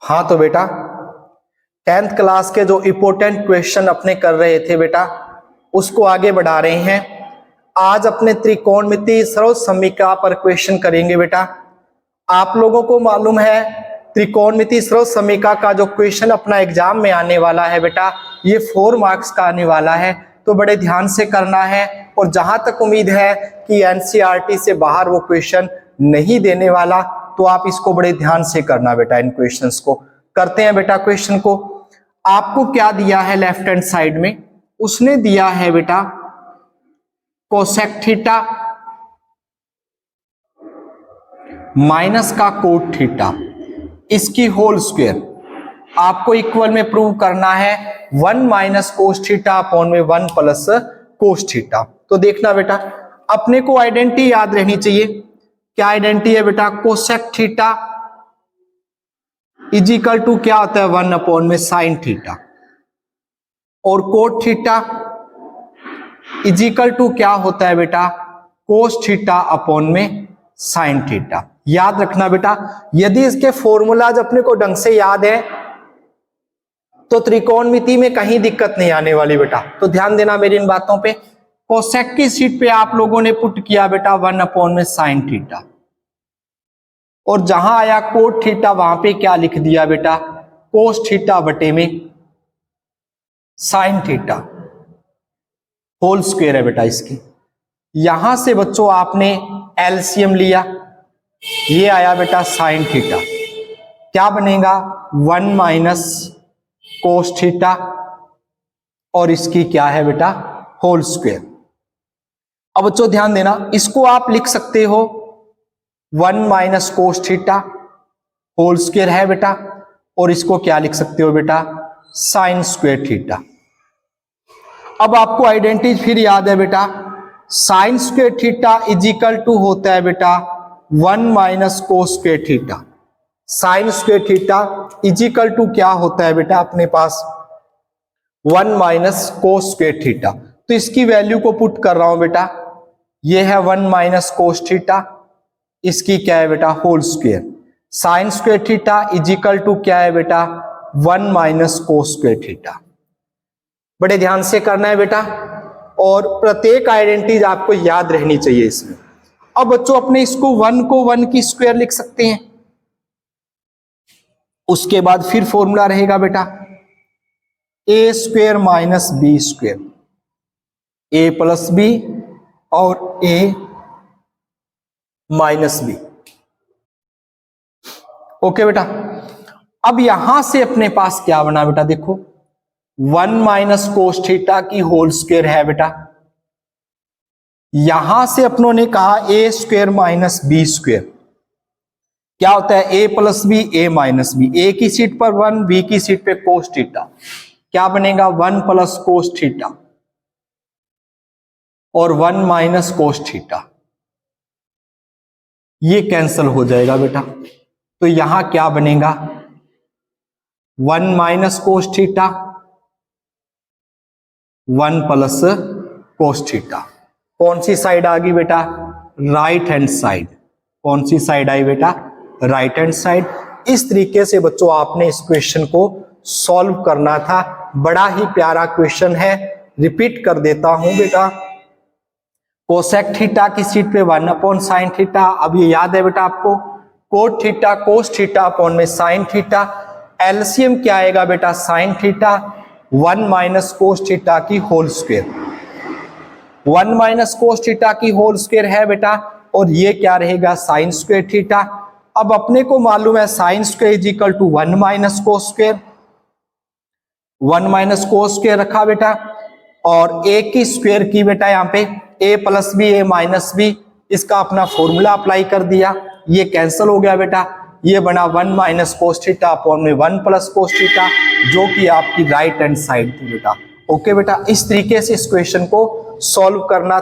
हाँ तो बेटा 10th क्लास के जो इंपॉर्टेंट क्वेश्चन अपने कर रहे थे बेटा उसको आगे बढ़ा रहे हैं। आज अपने त्रिकोणमितीय सर्व समीकरण पर क्वेश्चन करेंगे बेटा। आप लोगों को मालूम है त्रिकोणमितीय सर्व समीकरण का जो क्वेश्चन अपना एग्जाम में आने वाला है बेटा ये 4 मार्क्स का आने वाला है, तो बड़े ध्यान से करना है। और जहां तक उम्मीद है कि एनसीईआरटी से बाहर वो क्वेश्चन नहीं देने वाला, तो आप इसको बड़े ध्यान से करना बेटा। इन क्वेश्चंस को करते हैं बेटा। क्वेश्चन को आपको क्या दिया है लेफ्ट हैंड साइड में, उसने दिया है बेटा कोसेक थीटा माइनस का कोट थीटा, इसकी होल स्क्वायर आपको इक्वल में प्रूव करना है 1 माइनस कोस थीटा अपॉन में 1 प्लस कोस थीटा। तो देखना बेटा अपने को आइडेंटिटी याद रहनी चाहिए। क्या आइडेंटिटी है बेटा? Cosec theta is equal to क्या होता है 1 अपॉन में साइन थीटा, और cot theta is equal to क्या होता है बेटा कोस थीटा अपॉन में साइन थीटा। याद रखना बेटा, यदि इसके फॉर्मूलाज अपने को ढंग से याद है तो त्रिकोणमिति में कहीं दिक्कत नहीं आने वाली बेटा। तो ध्यान देना मेरी इन बातों पे। कोसेक की सीट पे आप लोगों ने पुट किया बेटा 1 अपॉन में साइन थीटा, और जहां आया कोट थीटा वहां पे क्या लिख दिया बेटा कोस थीटा बटे में साइन थीटा, होल स्क्वायर है बेटा इसकी। यहां से बच्चों आपने एलसीएम लिया, ये आया बेटा साइन थीटा, क्या बनेगा 1 माइनस कोस थीटा, और इसकी क्या है बेटा होल स्क्वायर। अब बच्चों ध्यान देना, इसको आप लिख सकते हो 1 minus cos theta whole square है बेटा, और इसको क्या लिख सकते हो बेटा साइन स्क्वायर थीटा। अब आपको आइडेंटिटी फिर याद है बेटा, sine square theta is equal to होता है बेटा 1 minus cos square theta. Sine square theta is equal to क्या होता है बेटा अपने पास 1 माइनस कोस स्क्वायर थीटा। तो इसकी वैल्यू को पुट कर रहा हूं बेटा, ये है 1 माइनस कोस थीटा, इसकी क्या है बेटा whole square. Sine square theta is equal to क्या है बेटा 1 माइनस कोस स्क्वायर थीटा। बड़े ध्यान से करना है बेटा, और प्रत्येक आइडेंटिटीज आपको याद रहनी चाहिए इसमें। अब बच्चों अपने इसको 1 को 1 की स्क्वायर लिख सकते हैं, उसके बाद फिर फॉर्मूला रहेगा बेटा ए स्क्वायर माइनस बी स्क्वायर, ए प्लस बी और ए माइनस बी। ओके बेटा, अब यहां से अपने पास क्या बना बेटा, देखो 1 माइनस कोस थीटा की होल स्क्वायर है बेटा। यहां से अपनों ने कहा ए स्क्वायर माइनस बी स्क्वायर, क्या होता है ए प्लस बी ए माइनस बी, ए की सीट पर 1 बी की सीट पे कोस थीटा, क्या बनेगा 1 प्लस कोस थीटा और 1 माइनस कोस थीटा, ये कैंसल हो जाएगा बेटा। तो यहां क्या बनेगा 1 minus cos theta 1 plus cos theta. कौन सी साइड आ गई बेटा राइट हैंड साइड। कौन सी साइड आई बेटा राइट हैंड साइड। इस तरीके से बच्चों आपने इस क्वेश्चन को सॉल्व करना था। बड़ा ही प्यारा क्वेश्चन है, रिपीट कर देता हूं बेटा। कोसेक थीटा की सीट पे 1 अपॉन साइन थीटा, अब ये याद है बेटा आपको cot theta cos theta upon में साइन थीटा, एलसीएम क्या आएगा बेटा sine theta 1 minus cos theta की whole square. 1 minus cos theta की होल स्क्वायर है बेटा, और ये क्या रहेगा साइन स्क्वायर थीटा। अब अपने को मालूम है sine square is equal to 1 minus cos square, 1 minus cos square रखा बेटा, और ए की स्क्वायर की बेटा यहाँ पे ए प्लस बी ए माइनस बी, इसका अपना फॉर्मूला अप्लाई कर दिया, ये कैंसिल हो गया बेटा। ये बना 1 माइनस कोस थीटा अपॉन में 1 प्लस कोस थीटा, जो कि आपकी राइट हैंड साइड थी बेटा। ओके बेटा, इस तरीके से इस क्वेश्चन को सॉल्व करना था।